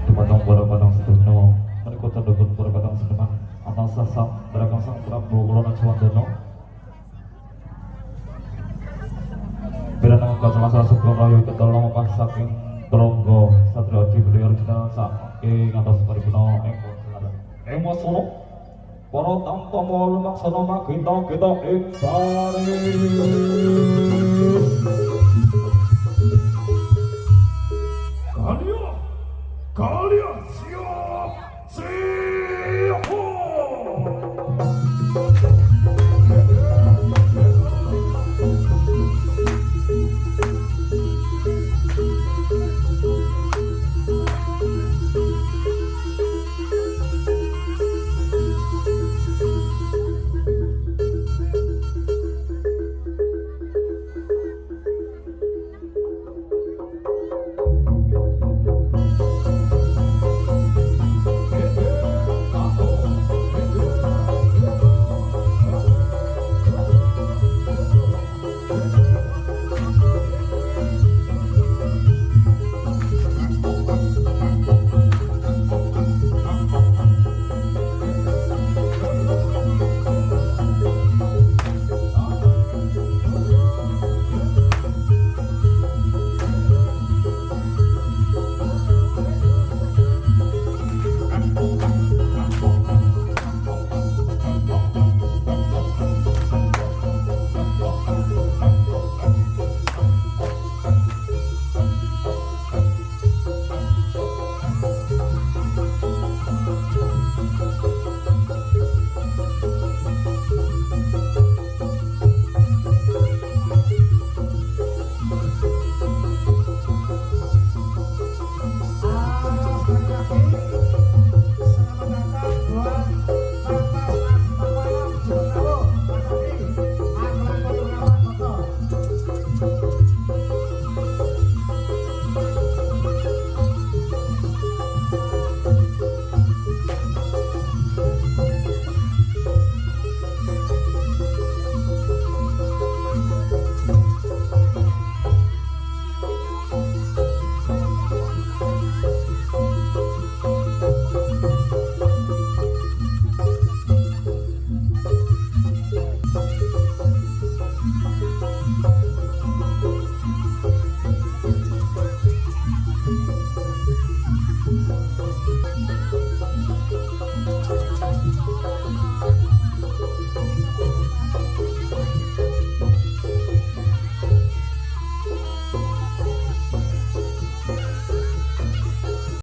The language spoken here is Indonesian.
Dumateng para padang sedaya menika tandhipun para kadang sedeman ana sasam daragang Sang Prabu kula Najwandana. Piranang kacamata Sugeng Rayu ketolongan saking Tronggo Satria Adipati Arjuna saking ngantos paripurna ing Kolaran. Ing wasana para tamtama lumaksana magita-gita ing baris. Kalian